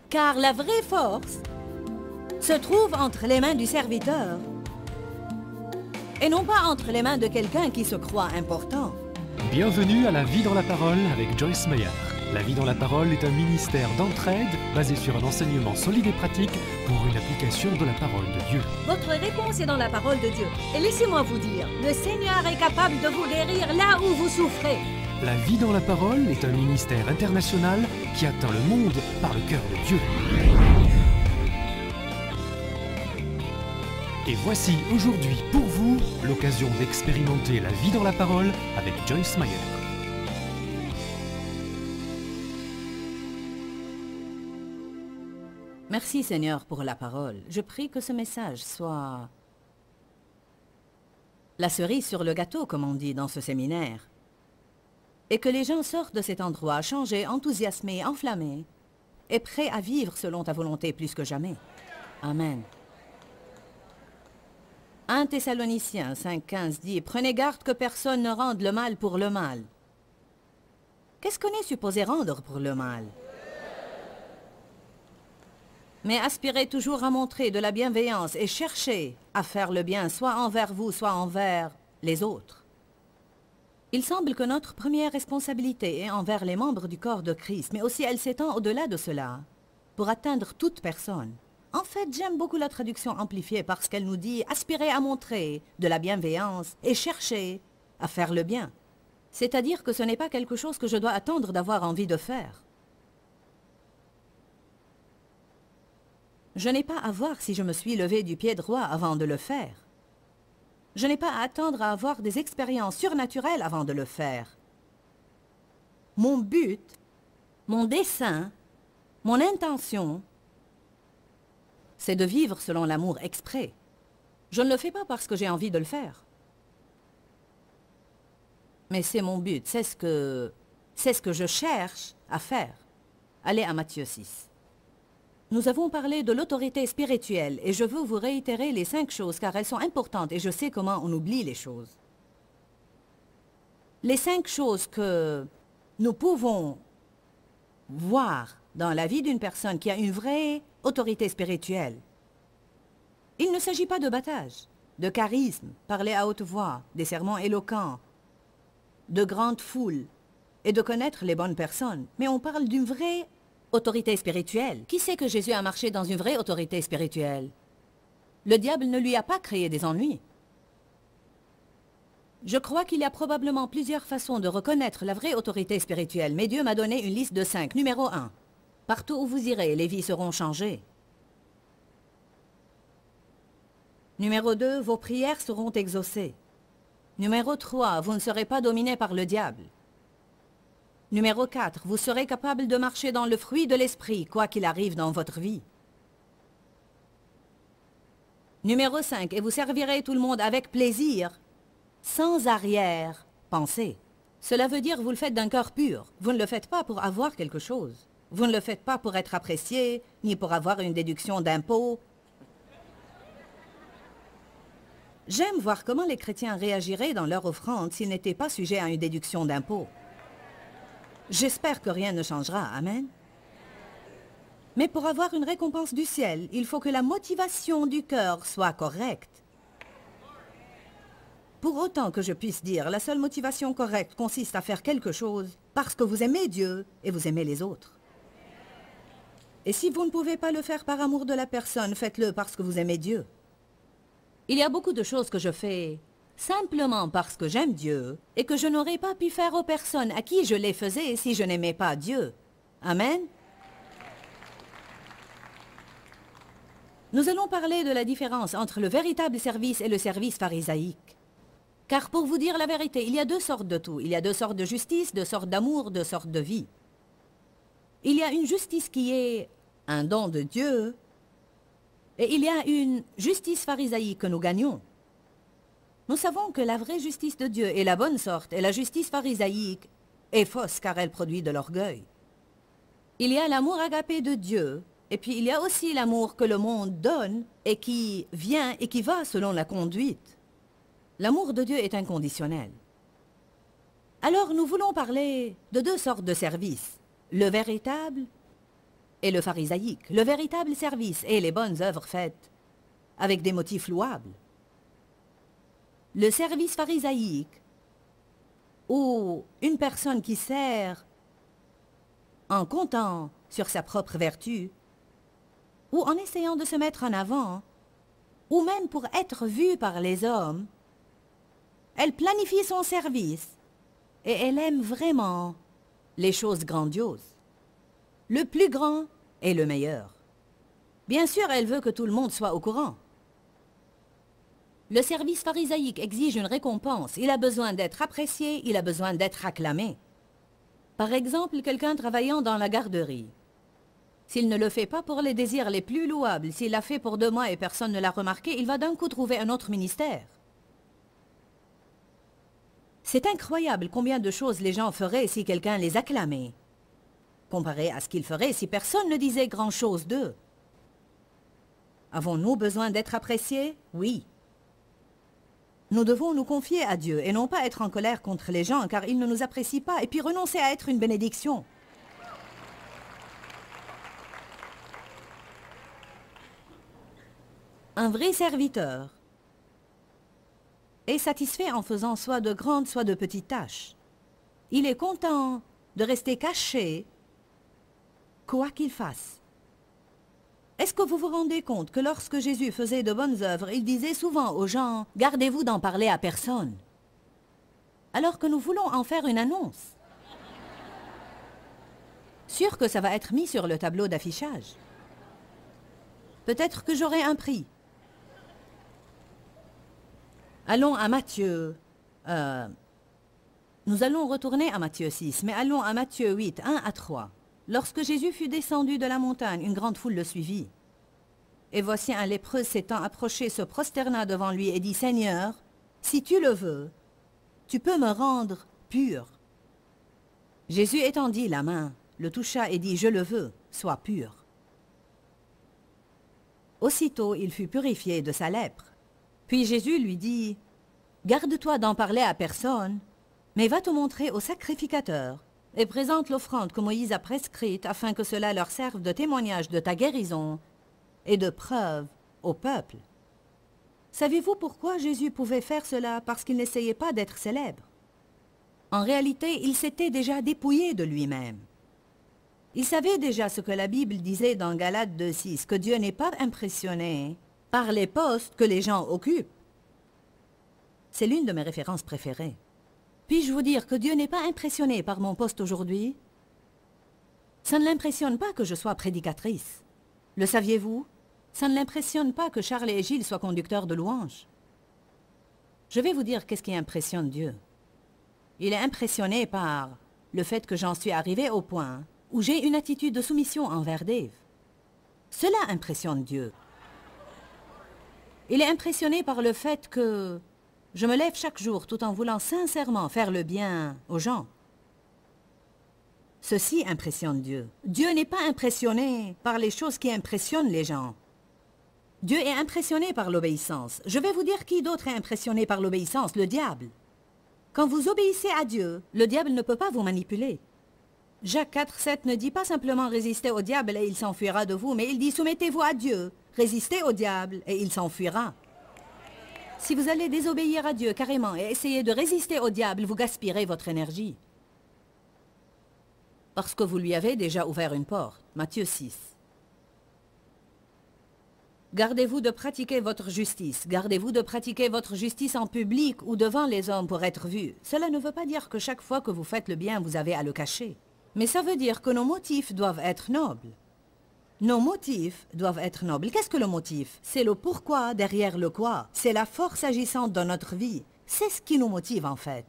Car la vraie force se trouve entre les mains du serviteur et non pas entre les mains de quelqu'un qui se croit important. Bienvenue à La Vie dans la Parole avec Joyce Meyer. La Vie dans la Parole est un ministère d'entraide basé sur un enseignement solide et pratique pour une application de la parole de Dieu. Votre réponse est dans la parole de Dieu. Et laissez-moi vous dire, le Seigneur est capable de vous guérir là où vous souffrez. La Vie dans la Parole est un ministère international qui atteint le monde par le cœur de Dieu. Et voici aujourd'hui pour vous l'occasion d'expérimenter la vie dans la parole avec Joyce Meyer. Merci Seigneur pour la parole. Je prie que ce message soit la cerise sur le gâteau, comme on dit dans ce séminaire. Et que les gens sortent de cet endroit changés, enthousiasmés, enflammés et prêts à vivre selon ta volonté plus que jamais. Amen. 1 Thessaloniciens 5,15 dit « Prenez garde que personne ne rende le mal pour le mal. » Qu'est-ce qu'on est supposé rendre pour le mal? Mais aspirez toujours à montrer de la bienveillance et cherchez à faire le bien, soit envers vous, soit envers les autres. Il semble que notre première responsabilité est envers les membres du corps de Christ, mais aussi elle s'étend au-delà de cela, pour atteindre toute personne. En fait, j'aime beaucoup la traduction amplifiée parce qu'elle nous dit « aspirez à montrer de la bienveillance et cherchez à faire le bien ». C'est-à-dire que ce n'est pas quelque chose que je dois attendre d'avoir envie de faire. Je n'ai pas à voir si je me suis levé du pied droit avant de le faire. Je n'ai pas à attendre à avoir des expériences surnaturelles avant de le faire. Mon but, mon dessein, mon intention, c'est de vivre selon l'amour exprès. Je ne le fais pas parce que j'ai envie de le faire. Mais c'est mon but, c'est ce que je cherche à faire. Allez à Matthieu 6. Nous avons parlé de l'autorité spirituelle et je veux vous réitérer les 5 choses car elles sont importantes et je sais comment on oublie les choses. Les 5 choses que nous pouvons voir dans la vie d'une personne qui a une vraie autorité spirituelle. Il ne s'agit pas de battage, de charisme, parler à haute voix, des sermons éloquents, de grandes foules et de connaître les bonnes personnes, mais on parle d'une vraie autorité spirituelle. Qui sait que Jésus a marché dans une vraie autorité spirituelle? Le diable ne lui a pas créé des ennuis. Je crois qu'il y a probablement plusieurs façons de reconnaître la vraie autorité spirituelle, mais Dieu m'a donné une liste de 5. Numéro 1. Partout où vous irez, les vies seront changées. Numéro 2. Vos prières seront exaucées. Numéro 3. Vous ne serez pas dominé par le diable. Numéro 4. Vous serez capable de marcher dans le fruit de l'esprit, quoi qu'il arrive dans votre vie. Numéro 5. Et vous servirez tout le monde avec plaisir, sans arrière-pensée. Cela veut dire que vous le faites d'un cœur pur. Vous ne le faites pas pour avoir quelque chose. Vous ne le faites pas pour être apprécié, ni pour avoir une déduction d'impôt. J'aime voir comment les chrétiens réagiraient dans leur offrande s'ils n'étaient pas sujets à une déduction d'impôt. J'espère que rien ne changera, amen. Mais pour avoir une récompense du ciel, il faut que la motivation du cœur soit correcte. Pour autant que je puisse dire, la seule motivation correcte consiste à faire quelque chose parce que vous aimez Dieu et vous aimez les autres. Et si vous ne pouvez pas le faire par amour de la personne, faites-le parce que vous aimez Dieu. Il y a beaucoup de choses que je fais simplement parce que j'aime Dieu et que je n'aurais pas pu faire aux personnes à qui je les faisais si je n'aimais pas Dieu. Amen. Nous allons parler de la différence entre le véritable service et le service pharisaïque. Car pour vous dire la vérité, il y a 2 sortes de tout. Il y a 2 sortes de justice, 2 sortes d'amour, 2 sortes de vie. Il y a une justice qui est un don de Dieu et il y a une justice pharisaïque que nous gagnons. Nous savons que la vraie justice de Dieu est la bonne sorte et la justice pharisaïque est fausse car elle produit de l'orgueil. Il y a l'amour agapé de Dieu et puis il y a aussi l'amour que le monde donne et qui vient et qui va selon la conduite. L'amour de Dieu est inconditionnel. Alors nous voulons parler de 2 sortes de services, le véritable et le pharisaïque, le véritable service et les bonnes œuvres faites avec des motifs louables. Le service pharisaïque, ou une personne qui sert en comptant sur sa propre vertu, ou en essayant de se mettre en avant, ou même pour être vue par les hommes, elle planifie son service et elle aime vraiment les choses grandioses. Le plus grand est le meilleur. Bien sûr, elle veut que tout le monde soit au courant. Le service pharisaïque exige une récompense. Il a besoin d'être apprécié, il a besoin d'être acclamé. Par exemple, quelqu'un travaillant dans la garderie. S'il ne le fait pas pour les désirs les plus louables, s'il l'a fait pour 2 mois et personne ne l'a remarqué, il va d'un coup trouver un autre ministère. C'est incroyable combien de choses les gens feraient si quelqu'un les acclamait, comparé à ce qu'ils feraient si personne ne disait grand-chose d'eux. Avons-nous besoin d'être appréciés? Oui. Nous devons nous confier à Dieu et non pas être en colère contre les gens car ils ne nous apprécient pas et puis renoncer à être une bénédiction. Un vrai serviteur est satisfait en faisant soit de grandes, soit de petites tâches. Il est content de rester caché, quoi qu'il fasse. Est-ce que vous vous rendez compte que lorsque Jésus faisait de bonnes œuvres, il disait souvent aux gens « Gardez-vous d'en parler à personne », alors que nous voulons en faire une annonce. Sûr que ça va être mis sur le tableau d'affichage. Peut-être que j'aurai un prix. Allons à Matthieu. Nous allons retourner à Matthieu 6, mais allons à Matthieu 8, 1 à 3. Lorsque Jésus fut descendu de la montagne, une grande foule le suivit. Et voici un lépreux s'étant approché, se prosterna devant lui et dit « Seigneur, si tu le veux, tu peux me rendre pur. » Jésus étendit la main, le toucha et dit « Je le veux, sois pur. » Aussitôt, il fut purifié de sa lèpre. Puis Jésus lui dit « Garde-toi d'en parler à personne, mais va te montrer au sacrificateur et présente l'offrande que Moïse a prescrite afin que cela leur serve de témoignage de ta guérison et de preuve au peuple. » Savez-vous pourquoi Jésus pouvait faire cela? Parce qu'il n'essayait pas d'être célèbre. En réalité, il s'était déjà dépouillé de lui-même. Il savait déjà ce que la Bible disait dans Galates 2,6, que Dieu n'est pas impressionné par les postes que les gens occupent. C'est l'une de mes références préférées. Puis-je vous dire que Dieu n'est pas impressionné par mon poste aujourd'hui? Ça ne l'impressionne pas que je sois prédicatrice. Le saviez-vous? Ça ne l'impressionne pas que Charles et Gilles soient conducteurs de louanges. Je vais vous dire qu'est-ce qui impressionne Dieu. Il est impressionné par le fait que j'en suis arrivé au point où j'ai une attitude de soumission envers Dave. Cela impressionne Dieu. Il est impressionné par le fait que je me lève chaque jour tout en voulant sincèrement faire le bien aux gens. Ceci impressionne Dieu. Dieu n'est pas impressionné par les choses qui impressionnent les gens. Dieu est impressionné par l'obéissance. Je vais vous dire qui d'autre est impressionné par l'obéissance, le diable. Quand vous obéissez à Dieu, le diable ne peut pas vous manipuler. Jacques 4,7 ne dit pas simplement résistez au diable et il s'enfuira de vous, mais il dit soumettez-vous à Dieu, résistez au diable et il s'enfuira. Si vous allez désobéir à Dieu carrément et essayer de résister au diable, vous gaspillerez votre énergie. Parce que vous lui avez déjà ouvert une porte. Matthieu 6. Gardez-vous de pratiquer votre justice. Gardez-vous de pratiquer votre justice en public ou devant les hommes pour être vu. Cela ne veut pas dire que chaque fois que vous faites le bien, vous avez à le cacher. Mais ça veut dire que nos motifs doivent être nobles. Nos motifs doivent être nobles. Qu'est-ce que le motif? C'est le pourquoi derrière le quoi. C'est la force agissante dans notre vie. C'est ce qui nous motive en fait.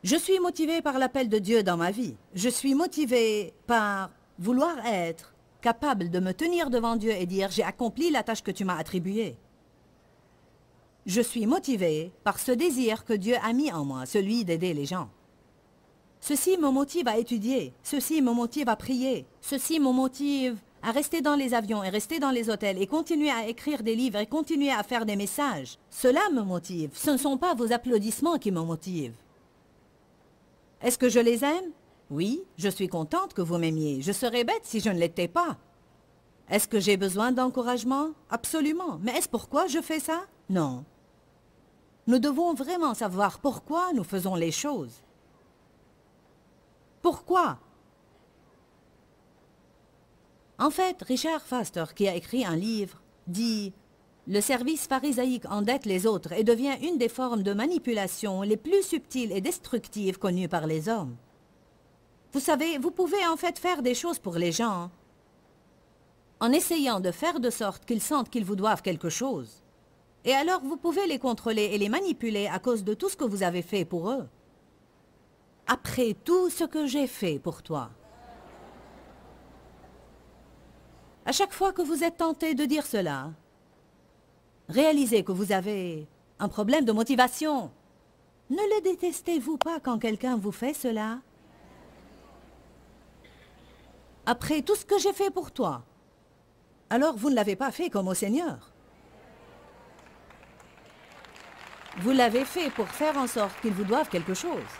Je suis motivé par l'appel de Dieu dans ma vie. Je suis motivé par vouloir être capable de me tenir devant Dieu et dire « J'ai accompli la tâche que tu m'as attribuée ». Je suis motivé par ce désir que Dieu a mis en moi, celui d'aider les gens. Ceci me motive à étudier, ceci me motive à prier, ceci me motive à rester dans les avions et rester dans les hôtels et continuer à écrire des livres et continuer à faire des messages. Cela me motive, ce ne sont pas vos applaudissements qui me motivent. Est-ce que je les aime? Oui, je suis contente que vous m'aimiez. Je serais bête si je ne l'étais pas. Est-ce que j'ai besoin d'encouragement? Absolument. Mais est-ce pourquoi je fais ça? Non. Nous devons vraiment savoir pourquoi nous faisons les choses. Pourquoi? En fait, Richard Foster, qui a écrit un livre, dit « Le service pharisaïque endette les autres et devient une des formes de manipulation les plus subtiles et destructives connues par les hommes. » Vous savez, vous pouvez en fait faire des choses pour les gens en essayant de faire de sorte qu'ils sentent qu'ils vous doivent quelque chose. Et alors vous pouvez les contrôler et les manipuler à cause de tout ce que vous avez fait pour eux. Après tout ce que j'ai fait pour toi. À chaque fois que vous êtes tenté de dire cela, réalisez que vous avez un problème de motivation. Ne le détestez-vous pas quand quelqu'un vous fait cela? Après tout ce que j'ai fait pour toi, alors vous ne l'avez pas fait comme au Seigneur. Vous l'avez fait pour faire en sorte qu'ils vous doivent quelque chose.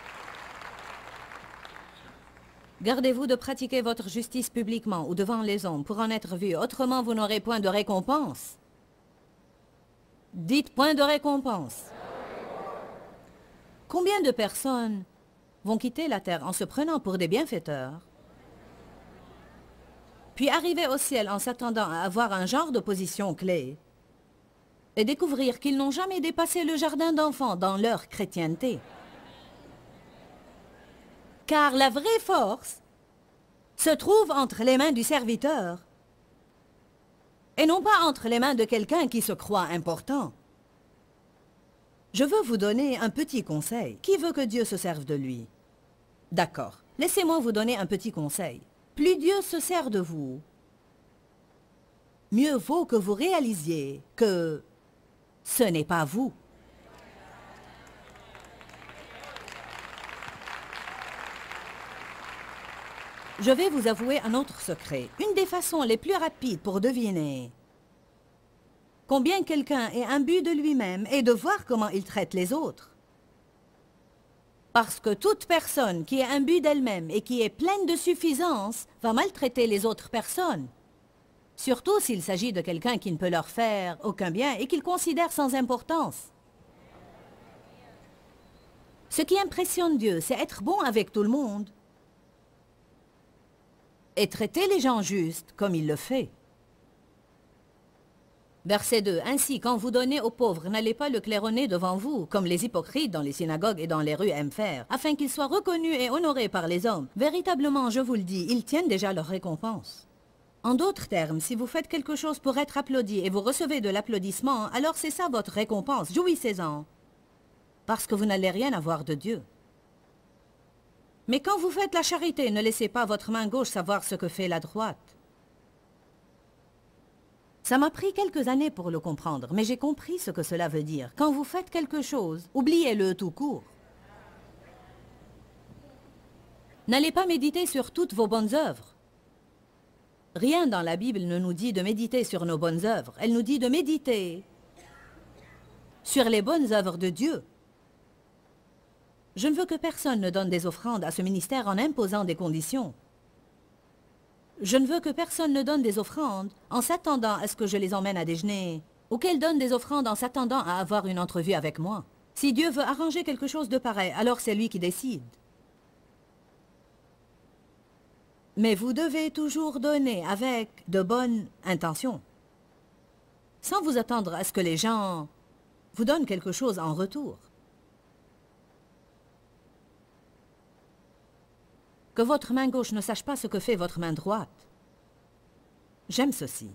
Gardez-vous de pratiquer votre justice publiquement ou devant les hommes pour en être vu, autrement vous n'aurez point de récompense. Dites point de récompense. Combien de personnes vont quitter la terre en se prenant pour des bienfaiteurs, puis arriver au ciel en s'attendant à avoir un genre de position clé, et découvrir qu'ils n'ont jamais dépassé le jardin d'enfants dans leur chrétienté. Car la vraie force se trouve entre les mains du serviteur, et non pas entre les mains de quelqu'un qui se croit important. Je veux vous donner un petit conseil. Qui veut que Dieu se serve de lui? D'accord. Laissez-moi vous donner un petit conseil. Plus Dieu se sert de vous, mieux vaut que vous réalisiez que ce n'est pas vous. Je vais vous avouer un autre secret. Une des façons les plus rapides pour deviner combien quelqu'un est imbu de lui-même est de voir comment il traite les autres. Parce que toute personne qui est imbue d'elle-même et qui est pleine de suffisance va maltraiter les autres personnes. Surtout s'il s'agit de quelqu'un qui ne peut leur faire aucun bien et qu'ils considèrent sans importance. Ce qui impressionne Dieu, c'est être bon avec tout le monde et traiter les gens justes comme il le fait. Verset 2. Ainsi, quand vous donnez aux pauvres, n'allez pas le claironner devant vous, comme les hypocrites dans les synagogues et dans les rues aiment faire, afin qu'ils soient reconnus et honorés par les hommes. Véritablement, je vous le dis, ils tiennent déjà leur récompense. En d'autres termes, si vous faites quelque chose pour être applaudi et vous recevez de l'applaudissement, alors c'est ça votre récompense, jouissez-en, parce que vous n'allez rien avoir de Dieu. Mais quand vous faites la charité, ne laissez pas votre main gauche savoir ce que fait la droite. Ça m'a pris quelques années pour le comprendre, mais j'ai compris ce que cela veut dire. Quand vous faites quelque chose, oubliez-le tout court. N'allez pas méditer sur toutes vos bonnes œuvres. Rien dans la Bible ne nous dit de méditer sur nos bonnes œuvres. Elle nous dit de méditer sur les bonnes œuvres de Dieu. Je ne veux que personne ne donne des offrandes à ce ministère en imposant des conditions. Je ne veux que personne ne donne des offrandes en s'attendant à ce que je les emmène à déjeuner, ou qu'elles donnent des offrandes en s'attendant à avoir une entrevue avec moi. Si Dieu veut arranger quelque chose de pareil, alors c'est lui qui décide. Mais vous devez toujours donner avec de bonnes intentions, sans vous attendre à ce que les gens vous donnent quelque chose en retour. Que votre main gauche ne sache pas ce que fait votre main droite. J'aime ceci.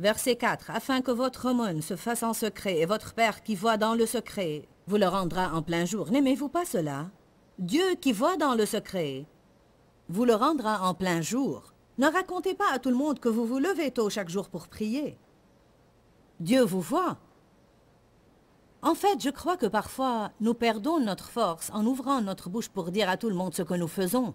Verset 4. Afin que votre aumône se fasse en secret, et votre Père qui voit dans le secret vous le rendra en plein jour. N'aimez-vous pas cela? Dieu qui voit dans le secret vous le rendra en plein jour. Ne racontez pas à tout le monde que vous vous levez tôt chaque jour pour prier. Dieu vous voit. En fait, je crois que parfois, nous perdons notre force en ouvrant notre bouche pour dire à tout le monde ce que nous faisons.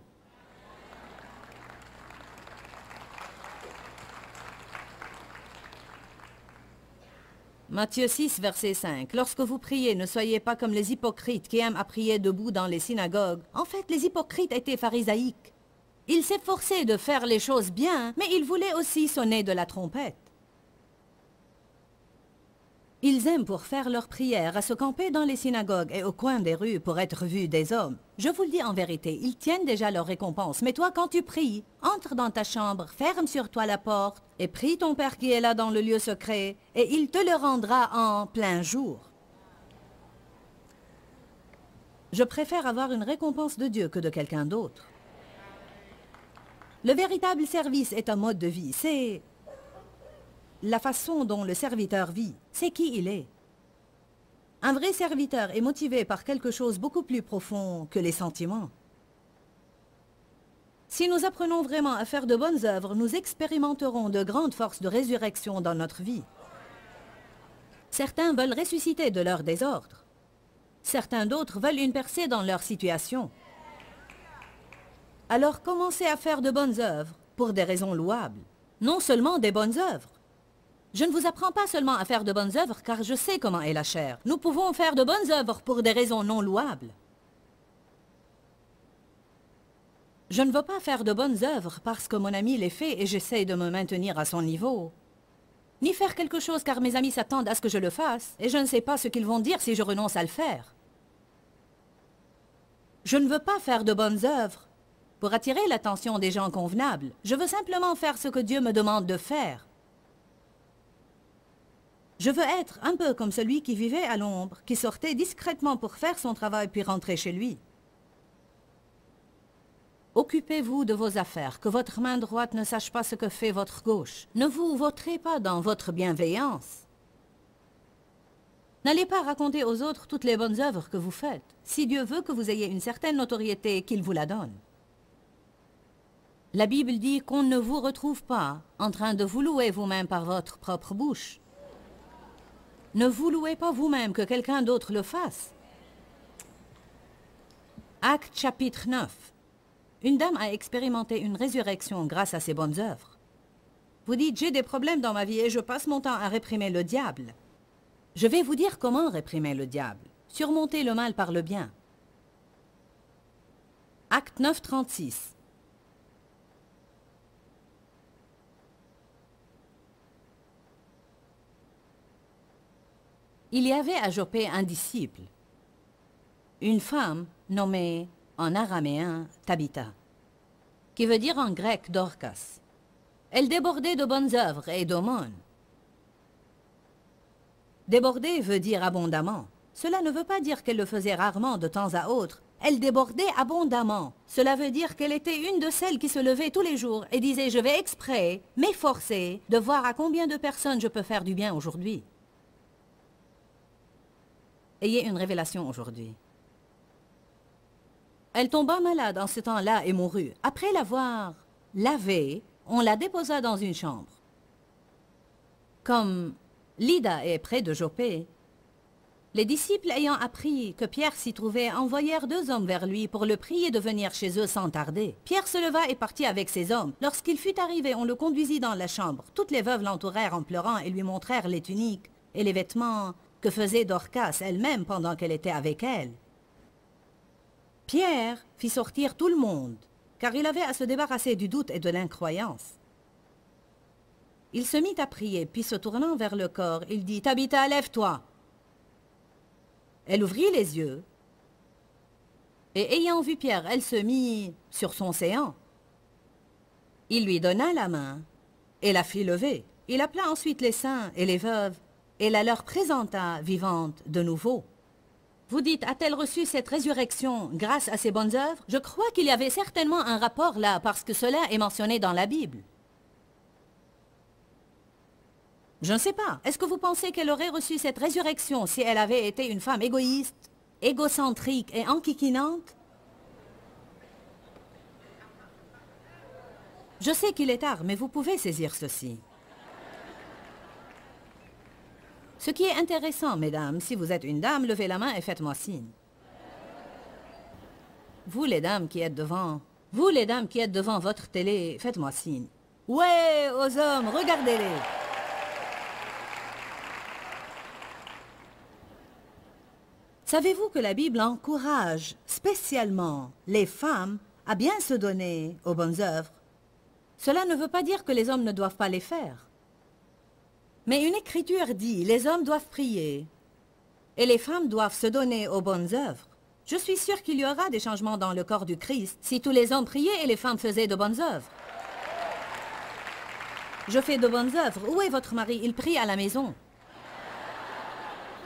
Matthieu 6, verset 5. Lorsque vous priez, ne soyez pas comme les hypocrites qui aiment à prier debout dans les synagogues. En fait, les hypocrites étaient pharisaïques. Ils s'efforçaient de faire les choses bien, mais ils voulaient aussi sonner de la trompette. Ils aiment pour faire leurs prières à se camper dans les synagogues et au coin des rues pour être vus des hommes. Je vous le dis en vérité, ils tiennent déjà leur récompense. Mais toi, quand tu pries, entre dans ta chambre, ferme sur toi la porte et prie ton Père qui est là dans le lieu secret et il te le rendra en plein jour. Je préfère avoir une récompense de Dieu que de quelqu'un d'autre. Le véritable service est un mode de vie, c'est la façon dont le serviteur vit, c'est qui il est. Un vrai serviteur est motivé par quelque chose beaucoup plus profond que les sentiments. Si nous apprenons vraiment à faire de bonnes œuvres, nous expérimenterons de grandes forces de résurrection dans notre vie. Certains veulent ressusciter de leur désordre. Certains d'autres veulent une percée dans leur situation. Alors commencez à faire de bonnes œuvres pour des raisons louables, non seulement des bonnes œuvres. Je ne vous apprends pas seulement à faire de bonnes œuvres car je sais comment est la chair. Nous pouvons faire de bonnes œuvres pour des raisons non louables. Je ne veux pas faire de bonnes œuvres parce que mon ami les fait et j'essaie de me maintenir à son niveau. Ni faire quelque chose car mes amis s'attendent à ce que je le fasse et je ne sais pas ce qu'ils vont dire si je renonce à le faire. Je ne veux pas faire de bonnes œuvres pour attirer l'attention des gens convenables. Je veux simplement faire ce que Dieu me demande de faire. Je veux être un peu comme celui qui vivait à l'ombre, qui sortait discrètement pour faire son travail puis rentrer chez lui. Occupez-vous de vos affaires, que votre main droite ne sache pas ce que fait votre gauche. Ne vous vautrez pas dans votre bienveillance. N'allez pas raconter aux autres toutes les bonnes œuvres que vous faites. Si Dieu veut que vous ayez une certaine notoriété, qu'il vous la donne. La Bible dit qu'on ne vous retrouve pas en train de vous louer vous-même par votre propre bouche. Ne vous louez pas vous-même, que quelqu'un d'autre le fasse. Actes chapitre 9. Une dame a expérimenté une résurrection grâce à ses bonnes œuvres. Vous dites, j'ai des problèmes dans ma vie et je passe mon temps à réprimer le diable. Je vais vous dire comment réprimer le diable. Surmonter le mal par le bien. Acte 9, 36. Il y avait à Jopé un disciple, une femme nommée en araméen Tabitha, qui veut dire en grec Dorcas. Elle débordait de bonnes œuvres et d'aumônes. Déborder veut dire abondamment. Cela ne veut pas dire qu'elle le faisait rarement de temps à autre. Elle débordait abondamment. Cela veut dire qu'elle était une de celles qui se levaient tous les jours et disait « Je vais exprès m'efforcer de voir à combien de personnes je peux faire du bien aujourd'hui. » Ayez une révélation aujourd'hui. Elle tomba malade en ce temps-là et mourut. Après l'avoir lavée, on la déposa dans une chambre. Comme Lydda est près de Jopé, les disciples ayant appris que Pierre s'y trouvait envoyèrent 2 hommes vers lui pour le prier de venir chez eux sans tarder. Pierre se leva et partit avec ses hommes. Lorsqu'il fut arrivé, on le conduisit dans la chambre. Toutes les veuves l'entourèrent en pleurant et lui montrèrent les tuniques et les vêtements que faisait Dorcas elle-même pendant qu'elle était avec elle. Pierre fit sortir tout le monde, car il avait à se débarrasser du doute et de l'incroyance. Il se mit à prier, puis se tournant vers le corps, il dit « Tabitha, lève-toi » Elle ouvrit les yeux, et ayant vu Pierre, elle se mit sur son séant. Il lui donna la main et la fit lever. Il appela ensuite les saints et les veuves, et la leur présenta vivante de nouveau. Vous dites, a-t-elle reçu cette résurrection grâce à ses bonnes œuvres? Je crois qu'il y avait certainement un rapport là, parce que cela est mentionné dans la Bible. Je ne sais pas. Est-ce que vous pensez qu'elle aurait reçu cette résurrection si elle avait été une femme égoïste, égocentrique et enquiquinante? Je sais qu'il est tard, mais vous pouvez saisir ceci. Ce qui est intéressant, mesdames, si vous êtes une dame, levez la main et faites-moi signe. Vous les dames qui êtes devant votre télé, faites-moi signe. Ouais, aux hommes, regardez-les. Savez-vous que la Bible encourage spécialement les femmes à bien se donner aux bonnes œuvres? Cela ne veut pas dire que les hommes ne doivent pas les faire. Mais une écriture dit, les hommes doivent prier et les femmes doivent se donner aux bonnes œuvres. Je suis sûre qu'il y aura des changements dans le corps du Christ si tous les hommes priaient et les femmes faisaient de bonnes œuvres. Je fais de bonnes œuvres. Où est votre mari? Il prie à la maison.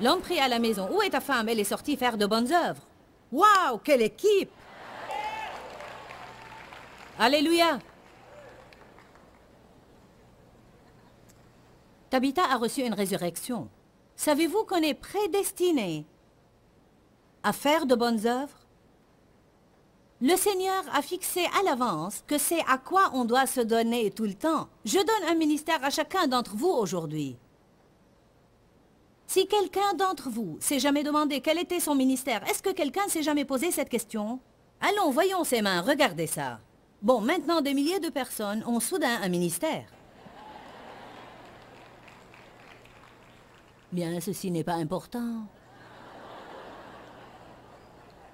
L'homme prie à la maison. Où est ta femme? Elle est sortie faire de bonnes œuvres. Waouh, quelle équipe! Alléluia! Tabitha a reçu une résurrection. Savez-vous qu'on est prédestiné à faire de bonnes œuvres? Le Seigneur a fixé à l'avance que c'est à quoi on doit se donner tout le temps. Je donne un ministère à chacun d'entre vous aujourd'hui. Si quelqu'un d'entre vous s'est jamais demandé quel était son ministère, est-ce que quelqu'un s'est jamais posé cette question? Allons, voyons ses mains, regardez ça. Bon, maintenant des milliers de personnes ont soudain un ministère. Bien, ceci n'est pas important.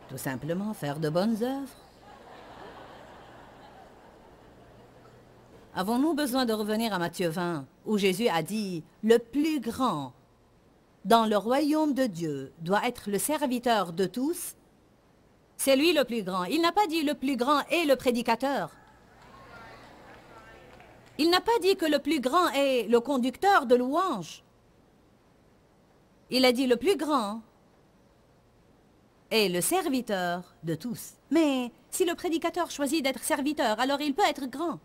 Tout simplement faire de bonnes œuvres. Avons-nous besoin de revenir à Matthieu 20, où Jésus a dit « Le plus grand dans le royaume de Dieu doit être le serviteur de tous ». C'est lui le plus grand. Il n'a pas dit « Le plus grand est le prédicateur ». Il n'a pas dit que le plus grand est le conducteur de louanges. Il a dit « Le plus grand » est le serviteur de tous. Mais si le prédicateur choisit d'être serviteur, alors il peut être grand.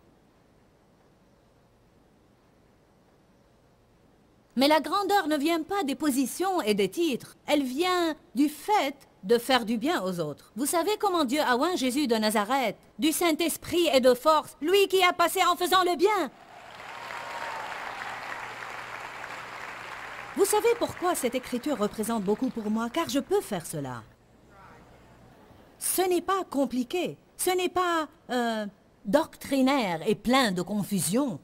Mais la grandeur ne vient pas des positions et des titres. Elle vient du fait de faire du bien aux autres. Vous savez comment Dieu a oint Jésus de Nazareth, du Saint-Esprit et de force, lui qui a passé en faisant le bien. Vous savez pourquoi cette écriture représente beaucoup pour moi? Car je peux faire cela. Ce n'est pas compliqué, ce n'est pas doctrinaire et plein de confusion.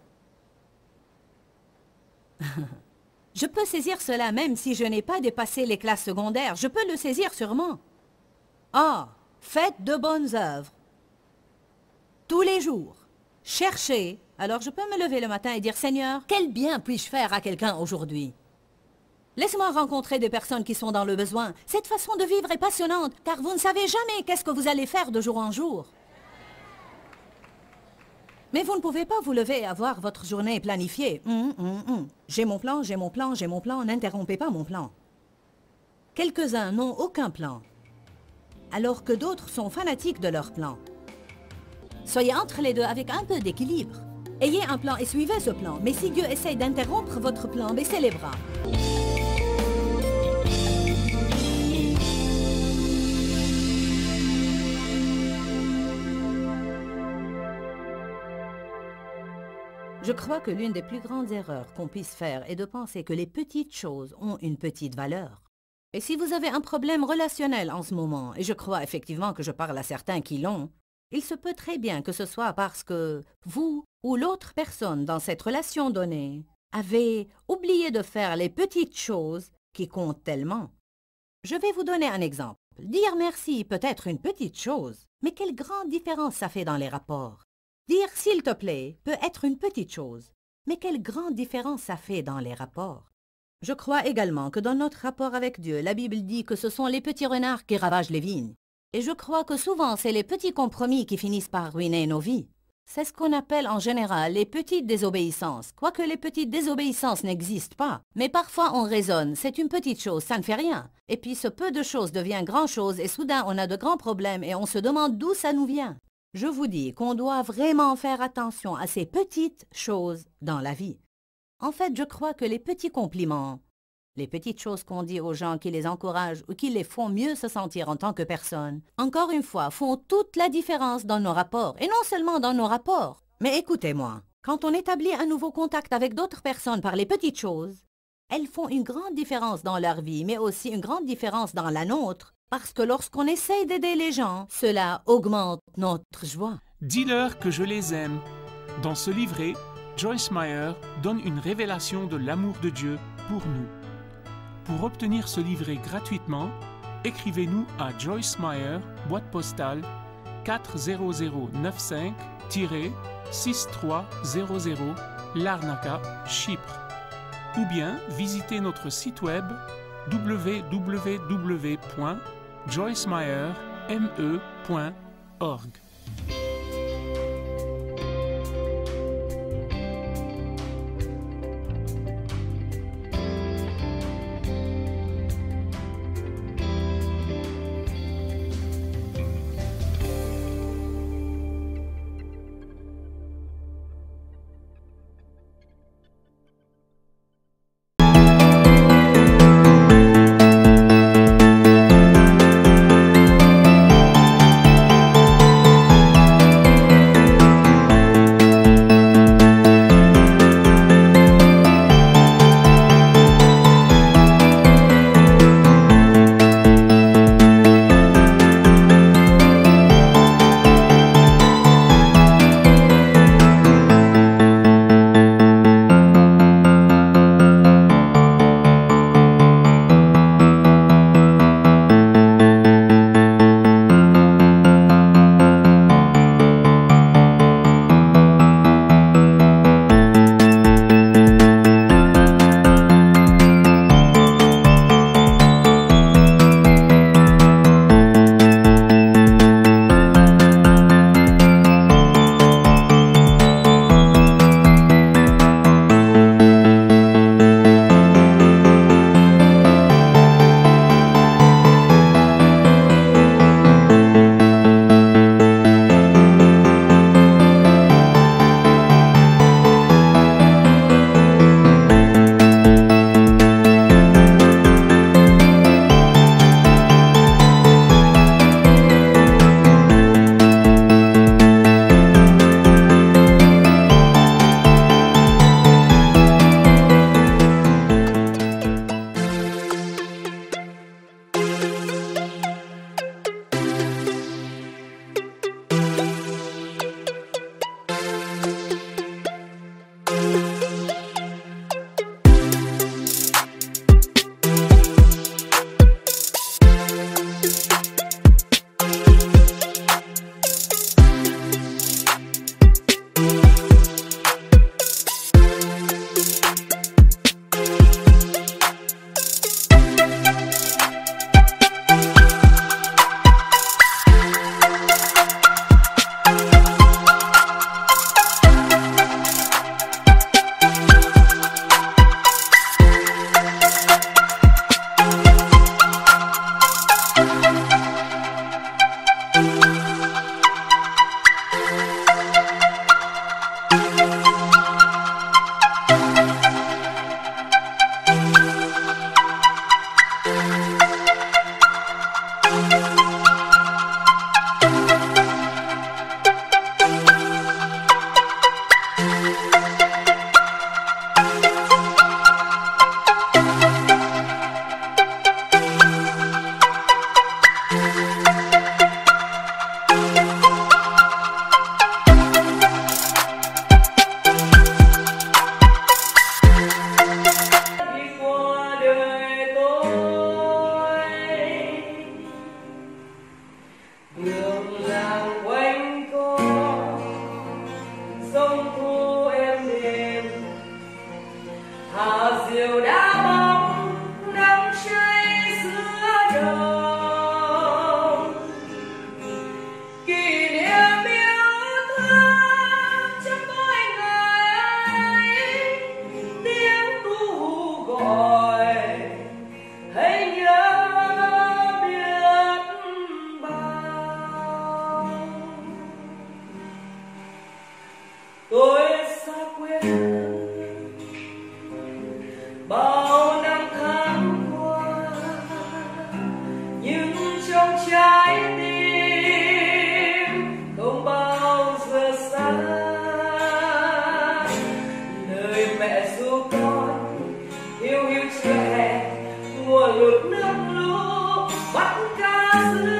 Je peux saisir cela même si je n'ai pas dépassé les classes secondaires, je peux le saisir sûrement. Ah, faites de bonnes œuvres. Tous les jours, cherchez. Alors je peux me lever le matin et dire, Seigneur, quel bien puis-je faire à quelqu'un aujourd'hui? Laisse-moi rencontrer des personnes qui sont dans le besoin. Cette façon de vivre est passionnante, car vous ne savez jamais qu'est-ce que vous allez faire de jour en jour. Mais vous ne pouvez pas vous lever et avoir votre journée planifiée. J'ai mon plan, j'ai mon plan, j'ai mon plan, n'interrompez pas mon plan. Quelques-uns n'ont aucun plan, alors que d'autres sont fanatiques de leur plan. Soyez entre les deux avec un peu d'équilibre. Ayez un plan et suivez ce plan. Mais si Dieu essaye d'interrompre votre plan, baissez les bras. Je crois que l'une des plus grandes erreurs qu'on puisse faire est de penser que les petites choses ont une petite valeur. Et si vous avez un problème relationnel en ce moment, et je crois effectivement que je parle à certains qui l'ont, il se peut très bien que ce soit parce que vous ou l'autre personne dans cette relation donnée avez oublié de faire les petites choses qui comptent tellement. Je vais vous donner un exemple. Dire merci peut être une petite chose, mais quelle grande différence ça fait dans les rapports. Dire « s'il te plaît » peut être une petite chose, mais quelle grande différence ça fait dans les rapports. Je crois également que dans notre rapport avec Dieu, la Bible dit que ce sont les petits renards qui ravagent les vignes. Et je crois que souvent, c'est les petits compromis qui finissent par ruiner nos vies. C'est ce qu'on appelle en général les petites désobéissances, quoique les petites désobéissances n'existent pas. Mais parfois on raisonne, c'est une petite chose, ça ne fait rien. Et puis ce peu de choses devient grand-chose et soudain on a de grands problèmes et on se demande d'où ça nous vient. Je vous dis qu'on doit vraiment faire attention à ces petites choses dans la vie. En fait, je crois que les petits compliments, les petites choses qu'on dit aux gens qui les encouragent ou qui les font mieux se sentir en tant que personne, encore une fois, font toute la différence dans nos rapports. Et non seulement dans nos rapports. Mais écoutez-moi, quand on établit un nouveau contact avec d'autres personnes par les petites choses, elles font une grande différence dans leur vie, mais aussi une grande différence dans la nôtre. Parce que lorsqu'on essaye d'aider les gens, cela augmente notre joie. Dis-leur que je les aime. Dans ce livret, Joyce Meyer donne une révélation de l'amour de Dieu pour nous. Pour obtenir ce livret gratuitement, écrivez-nous à Joyce Meyer, boîte postale 40095-6300 Larnaca, Chypre. Ou bien visitez notre site web www.joycemeyerme.org. mùa lụt nước lũ bắt cá giữ